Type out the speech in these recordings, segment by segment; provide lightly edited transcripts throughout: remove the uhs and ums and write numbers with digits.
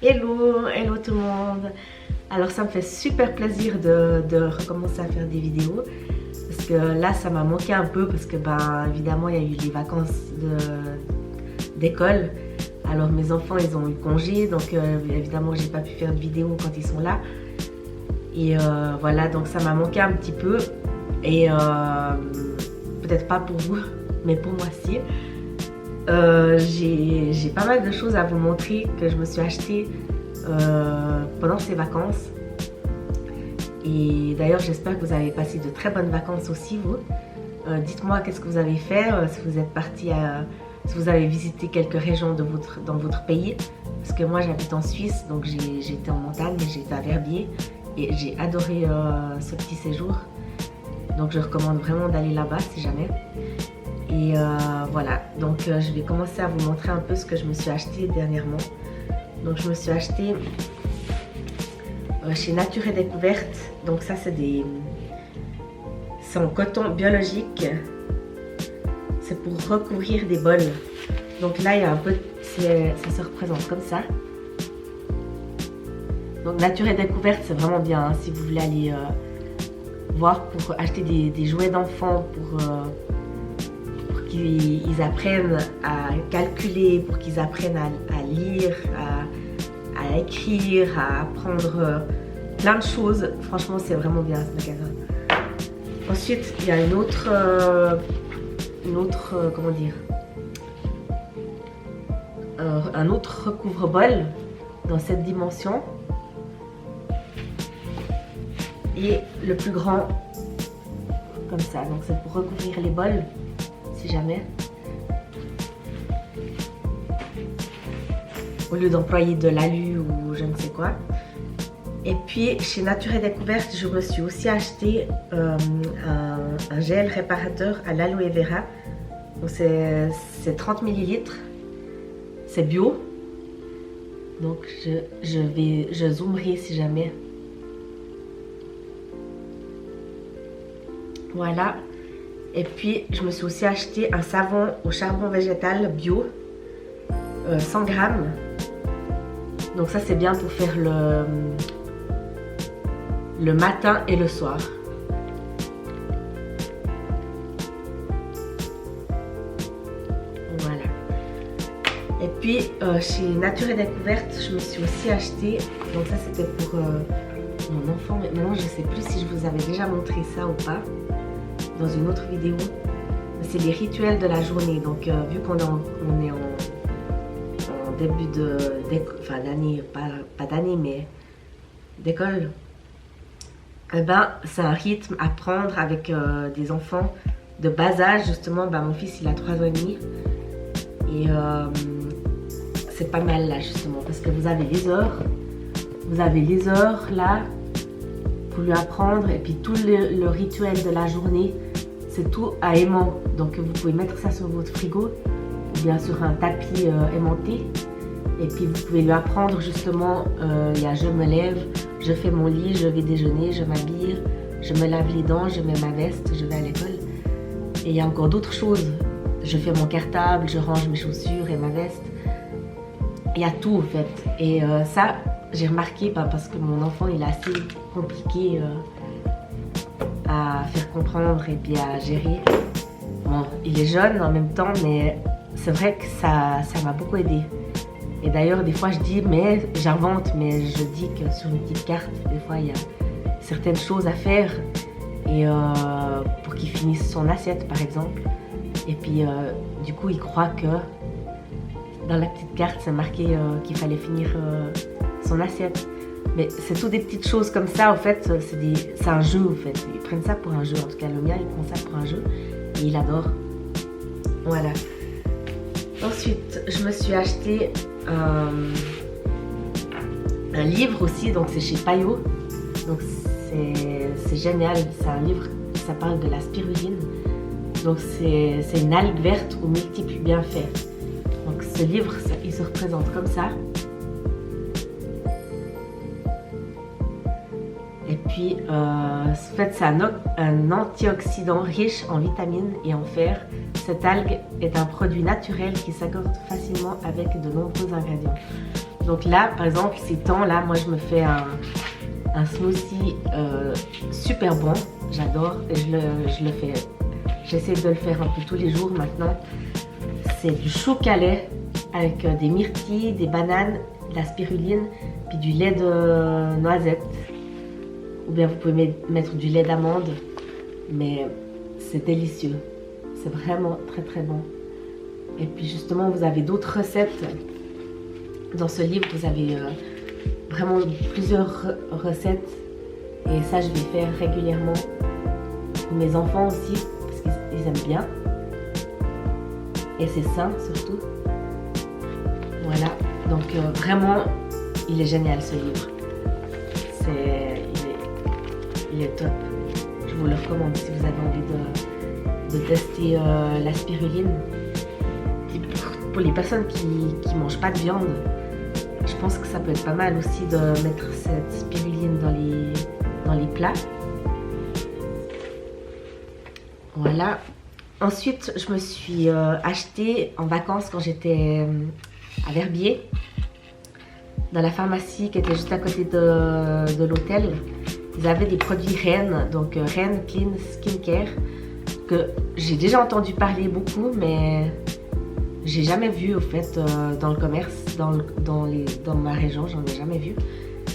Hello, hello tout le monde. Alors ça me fait super plaisir de recommencer à faire des vidéos parce que là ça m'a manqué un peu parce que évidemment il y a eu les vacances d'école. Alors mes enfants ils ont eu congé donc évidemment j'ai pas pu faire de vidéos quand ils sont là. Et voilà, donc ça m'a manqué un petit peu et peut-être pas pour vous mais pour moi si. J'ai pas mal de choses à vous montrer que je me suis acheté pendant ces vacances. Et d'ailleurs j'espère que vous avez passé de très bonnes vacances aussi vous. Dites-moi qu'est-ce que vous avez fait, si vous êtes parti si vous avez visité quelques régions dans votre pays. Parce que moi j'habite en Suisse, donc j'étais en montagne, j'étais à Verbier et j'ai adoré ce petit séjour. Donc je recommande vraiment d'aller là-bas si jamais. Et voilà, donc je vais commencer à vous montrer un peu ce que je me suis acheté dernièrement. Donc je me suis acheté chez Nature et Découverte. Donc ça c'est en coton biologique. C'est pour recouvrir des bols. Donc là il y a un peu, ça se représente comme ça. Donc Nature et Découverte c'est vraiment bien hein, si vous voulez aller voir pour acheter des jouets d'enfants pour qu'ils apprennent à calculer, pour qu'ils apprennent à lire, à écrire, à apprendre plein de choses. Franchement, c'est vraiment bien ce magasin. Ensuite, il y a comment dire, un autre recouvre-bol dans cette dimension. Et le plus grand, comme ça. Donc c'est pour recouvrir les bols. Si jamais, au lieu d'employer de l'alu ou je ne sais quoi. Et puis chez Nature et Découverte je me suis aussi acheté un gel réparateur à l'aloe vera. Donc c'est 30 ml, c'est bio. Donc je zoomerai si jamais. Voilà. Et puis je me suis aussi acheté un savon au charbon végétal bio, 100 grammes. Donc ça c'est bien pour faire le matin et le soir. Voilà. Et puis chez Nature et Découverte je me suis aussi acheté, donc ça c'était pour mon enfant, mais maintenant je ne sais plus si je vous avais déjà montré ça ou pas dans une autre vidéo. C'est les rituels de la journée. Donc vu qu'on est en début d'année, pas d'année mais d'école, c'est un rythme à prendre avec des enfants de bas âge. Justement mon fils il a 3 ans et demi et c'est pas mal là justement parce que vous avez les heures là pour lui apprendre, et puis tout le rituel de la journée c'est tout à aimant. Donc vous pouvez mettre ça sur votre frigo ou bien sur un tapis aimanté, et puis vous pouvez lui apprendre justement il y a je me lève, je fais mon lit, je vais déjeuner, je m'habille, je me lave les dents, je mets ma veste, je vais à l'école. Et il y a encore d'autres choses, je fais mon cartable, je range mes chaussures et ma veste. Il y a tout en fait. Et ça j'ai remarqué parce que mon enfant il est assez compliqué à faire comprendre et puis à gérer. Bon, il est jeune en même temps, mais c'est vrai que ça m'a beaucoup aidé. Et d'ailleurs des fois je dis, mais j'invente, mais je dis que sur une petite carte des fois il y a certaines choses à faire et pour qu'il finisse son assiette par exemple. Et puis du coup il croit que dans la petite carte c'est marqué qu'il fallait finir son assiette. Mais c'est tout des petites choses comme ça en fait, c'est un jeu en fait. Ils prennent ça pour un jeu, en tout cas le mien il prend ça pour un jeu et il adore. Voilà. Ensuite je me suis acheté un livre aussi, donc c'est chez Payot. Donc c'est génial, c'est un livre, ça parle de la spiruline. Donc c'est une algue verte aux multiples bienfaits. Donc ce livre il se représente comme ça. Et puis en fait c'est un antioxydant riche en vitamines et en fer. Cette algue est un produit naturel qui s'accorde facilement avec de nombreux ingrédients. Donc là, par exemple, ces temps-là, moi je me fais un smoothie super bon. J'adore et je le fais. J'essaie de le faire un peu tous les jours maintenant. C'est du chocolat avec des myrtilles, des bananes, de la spiruline, puis du lait de noisette. Ou bien vous pouvez mettre du lait d'amande, mais c'est délicieux. C'est vraiment très très bon. Et puis justement, vous avez d'autres recettes. Dans ce livre, vous avez vraiment plusieurs recettes. Et ça, je vais faire régulièrement pour mes enfants aussi, parce qu'ils aiment bien. Et c'est sain surtout. Voilà, donc vraiment, il est génial ce livre. Il est top. Je vous le recommande si vous avez envie de tester la spiruline. Pour les personnes qui ne mangent pas de viande, je pense que ça peut être pas mal aussi de mettre cette spiruline dans les plats. Voilà. Ensuite, je me suis acheté en vacances quand j'étais à Verbier, dans la pharmacie qui était juste à côté de l'hôtel. Ils avaient des produits Rennes, donc Rennes Clean Skincare, que j'ai déjà entendu parler beaucoup, mais j'ai jamais vu au fait dans le commerce, dans ma région, j'en ai jamais vu.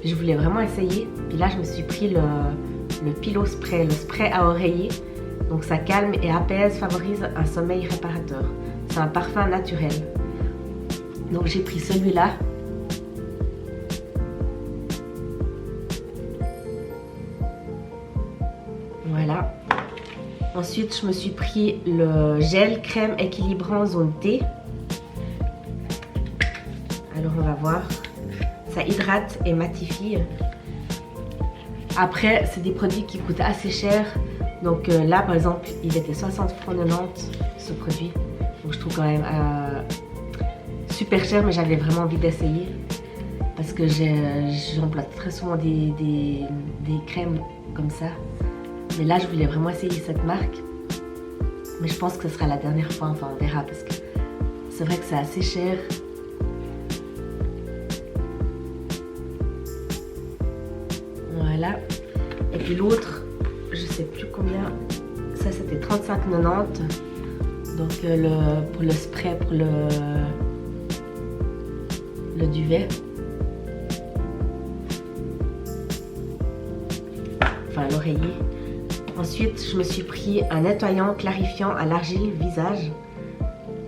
Je voulais vraiment essayer. Puis là, je me suis pris le Pillow Spray, le spray à oreiller. Donc ça calme et apaise, favorise un sommeil réparateur. C'est un parfum naturel. Donc j'ai pris celui-là. Voilà. Ensuite, je me suis pris le gel crème équilibrant zone T. Alors on va voir. Ça hydrate et matifie. Après, c'est des produits qui coûtent assez cher. Donc là, par exemple, il était 60 francs 90 ce produit. Donc je trouve quand même super cher, mais j'avais vraiment envie d'essayer. Parce que j'emploie très souvent des crèmes comme ça. Mais là, je voulais vraiment essayer cette marque. Mais je pense que ce sera la dernière fois. Enfin, on verra. Parce que c'est vrai que c'est assez cher. Voilà. Et puis l'autre, je sais plus combien. Ça, c'était 35,90. Donc, pour le spray, pour le duvet. Enfin, l'oreiller. Ensuite, je me suis pris un nettoyant clarifiant à l'argile visage.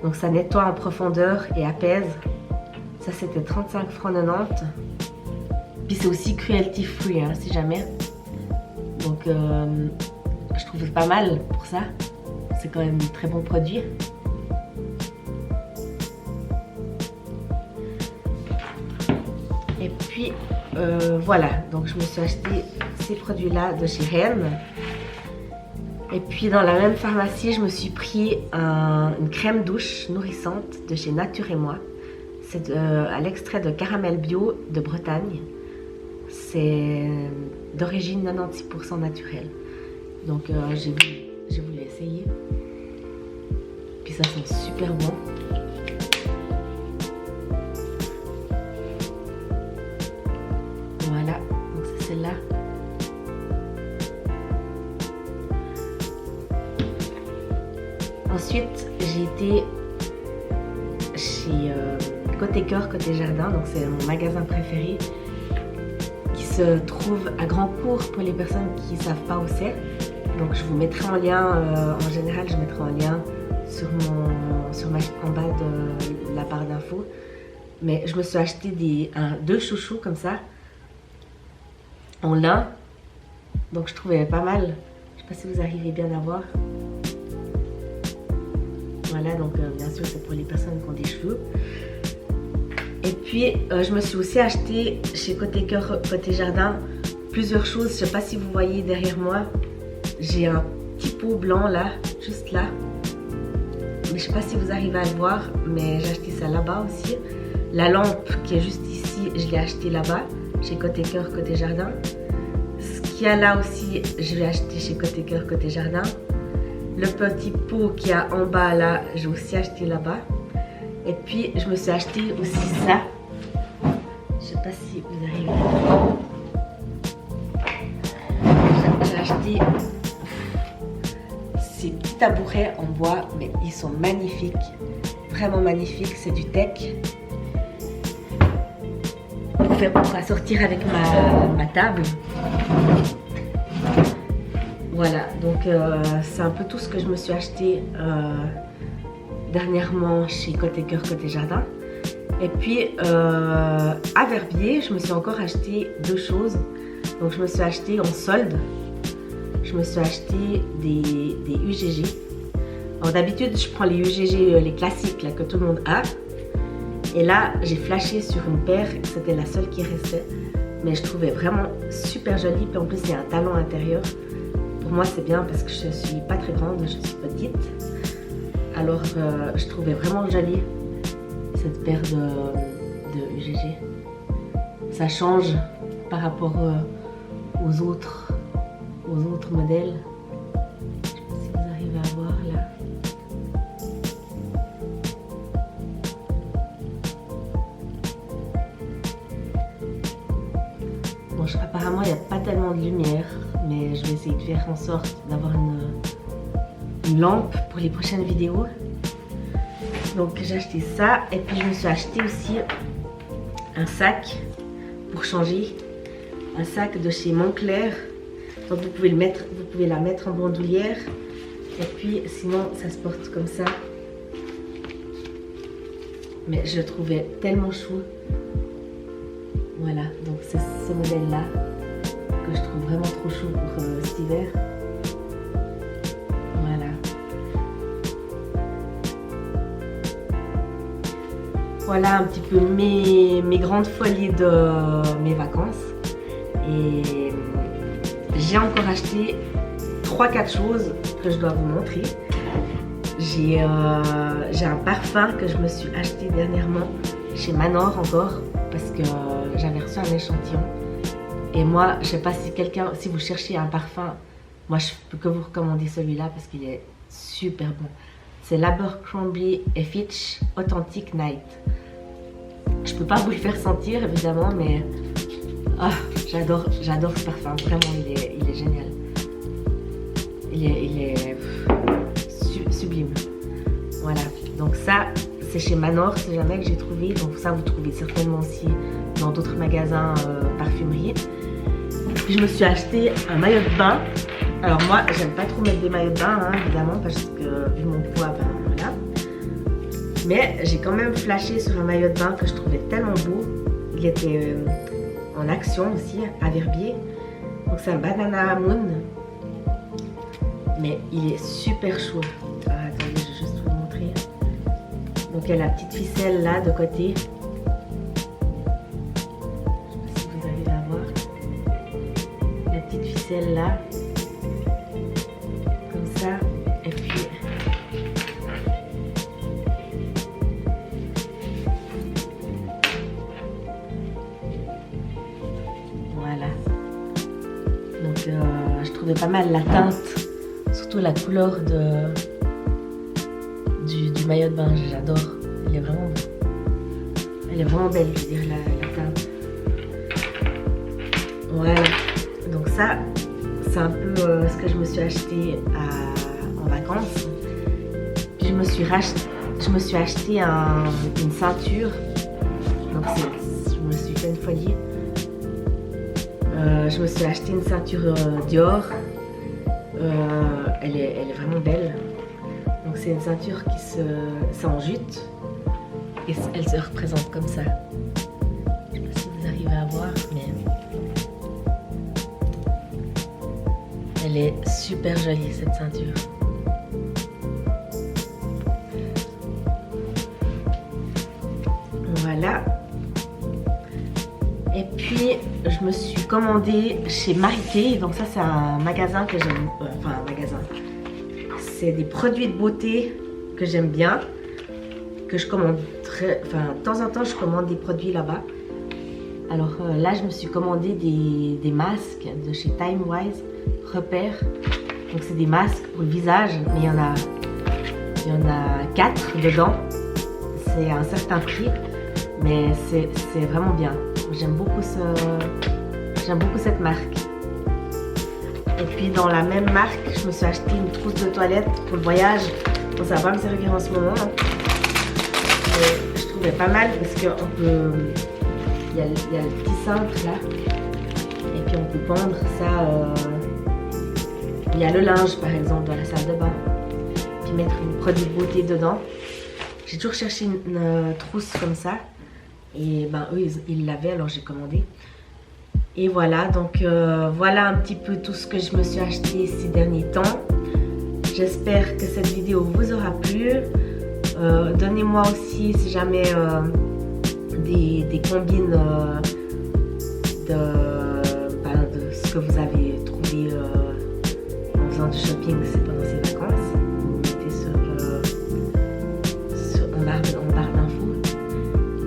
Donc ça nettoie en profondeur et apaise. Ça c'était 35 francs 90. Puis c'est aussi cruelty free hein, si jamais. Donc je trouve pas mal pour ça. C'est quand même un très bon produit. Et puis voilà, donc je me suis acheté ces produits là de chez Rennes. Et puis dans la même pharmacie, je me suis pris une crème douche nourrissante de chez Nature et Moi. C'est à l'extrait de caramel bio de Bretagne. C'est d'origine 96% naturelle. Donc j'ai voulu essayer. Puis ça sent super bon. Voilà, donc c'est celle-là. Ensuite, j'ai été chez Côté Cœur, Côté Jardin, donc c'est mon magasin préféré qui se trouve à Grandcourt pour les personnes qui ne savent pas où c'est. Donc je vous mettrai en lien, en général je mettrai en lien en bas de la barre d'infos. Mais je me suis acheté deux chouchous comme ça, en lin, donc je trouvais pas mal. Je sais pas si vous arrivez bien à voir. Voilà, donc bien sûr c'est pour les personnes qui ont des cheveux. Et puis je me suis aussi acheté chez Côté Cœur, Côté Jardin plusieurs choses. Je sais pas si vous voyez derrière moi, j'ai un petit pot blanc là, juste là. Mais je sais pas si vous arrivez à le voir, mais j'ai acheté ça là-bas aussi. La lampe qui est juste ici, je l'ai acheté là-bas, chez Côté Cœur, Côté Jardin. Ce qu'il y a là aussi, je l'ai acheté chez Côté Cœur, Côté Jardin. Le petit pot qu'il y a en bas là, j'ai aussi acheté là-bas. Et puis je me suis acheté aussi ça. sais pas si vous arrivez à voir. J'ai acheté ces petits tabourets en bois, mais ils sont magnifiques, vraiment magnifiques. C'est du teck. Pour assortir avec ma table. Voilà, donc c'est un peu tout ce que je me suis acheté dernièrement chez Côté Cœur, Côté Jardin. Et puis à Verbier, je me suis encore acheté deux choses. Donc je me suis acheté en solde, je me suis acheté des UGG. Alors d'habitude, je prends les UGG, les classiques là, que tout le monde a. Et là, j'ai flashé sur une paire, c'était la seule qui restait. Mais je trouvais vraiment super jolie. Puis en plus, il y a un talon intérieur. Pour moi, c'est bien parce que je suis pas très grande, je suis petite. Alors, je trouvais vraiment jolie cette paire de UGG. Ça change par rapport aux autres modèles. Je sais pas si vous arrivez à voir là. Bon, apparemment, il n'y a pas tellement de lumière, mais je vais essayer de faire en sorte d'avoir une lampe pour les prochaines vidéos. Donc, j'ai acheté ça et puis je me suis acheté aussi un sac pour changer. Un sac de chez Moncler. Donc, vous pouvez la mettre en bandoulière. Et puis, sinon, ça se porte comme ça. Mais je le trouvais tellement chou. Voilà, donc c'est ce modèle-là que je trouve vraiment trop chaud pour cet hiver. Voilà. Voilà un petit peu mes grandes folies de mes vacances. Et j'ai encore acheté 3-4 choses que je dois vous montrer. J'ai un parfum que je me suis acheté dernièrement chez Manor encore. Parce que j'avais reçu un échantillon. Et moi, je sais pas si vous cherchez un parfum, moi je peux que vous recommander celui-là parce qu'il est super bon. C'est l'Abercrombie & Fitch Authentic Night. Je peux pas vous le faire sentir évidemment, mais j'adore ce parfum. Vraiment, il est génial. Il est sublime. Voilà. Donc ça, c'est chez Manor, c'est jamais que j'ai trouvé. Donc ça, vous trouvez certainement aussi dans d'autres magasins parfumerie. Puis je me suis acheté un maillot de bain. Alors moi, j'aime pas trop mettre des maillots de bain, hein, évidemment, parce que vu mon poids, ben voilà. Mais j'ai quand même flashé sur un maillot de bain que je trouvais tellement beau. Il était en action aussi, à Verbier. Donc c'est un Banana Moon. Mais il est super chaud. Attendez, je vais juste vous montrer. Donc il y a la petite ficelle là de côté. Je sais pas si vous arrivez à voir. La petite ficelle là. Comme ça. Et puis voilà. Donc je trouvais pas mal la teinte. Surtout la couleur du maillot de bain, j'adore. Elle est vraiment beau. Elle est vraiment belle, je veux dire, la teinte. Voilà. Donc ça, c'est un peu ce que je me suis acheté en vacances. Puis je me suis acheté une ceinture. Donc je me suis fait une folie. Je me suis acheté une ceinture Dior. Elle est vraiment belle. Donc c'est une ceinture c'est en jute et elle se représente comme ça. Je ne sais pas si vous arrivez à voir, mais elle est super jolie cette ceinture. Voilà. Et puis je me suis commandé chez Marité. Donc ça c'est un magasin que j'aime. Enfin un magasin. C'est des produits de beauté que j'aime bien. Que je commande de temps en temps je commande des produits là-bas. Alors là je me suis commandé des masques de chez Timewise Repère. Donc c'est des masques pour le visage. Mais il y en a 4 dedans. C'est à un certain prix. Mais c'est vraiment bien. J'aime beaucoup cette marque. Et puis dans la même marque, je me suis acheté une trousse de toilette pour le voyage. Bon, ça va pas me servir en ce moment, hein. Mais je trouvais pas mal parce qu'on peut... Il y a le petit cintre là. Et puis on peut pendre ça. Il y a le linge par exemple dans la salle de bain. Puis mettre une produit de beauté dedans. J'ai toujours cherché une trousse comme ça. Et ben eux ils l'avaient, alors j'ai commandé. Et voilà, donc voilà un petit peu tout ce que je me suis acheté ces derniers temps. J'espère que cette vidéo vous aura plu. Donnez-moi aussi si jamais des combines de ce que vous avez trouvé en faisant du shopping pendant ces vacances. Vous mettez en barre d'infos.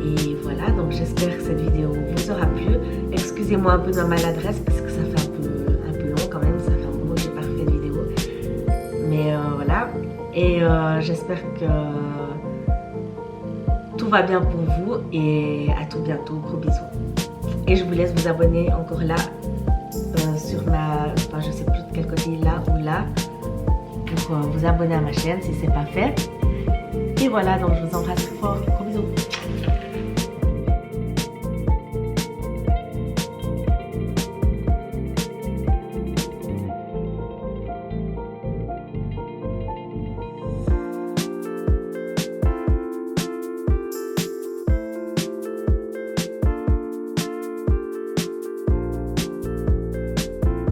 Et voilà, donc j'espère que cette vidéo vous aura plu. Excusez-moi un peu de ma maladresse parce que ça fait un peu long quand même. Ça fait un moment que j'ai pas refait de vidéo. Mais voilà. Et j'espère que tout va bien pour vous. Et à tout bientôt. Gros bisous. Et je vous laisse vous abonner encore là. Sur ma... Enfin, je sais plus de quel côté, là ou là. Pour vous abonner à ma chaîne si c'est pas fait. Et voilà, donc je vous embrasse fort. Gros bisous.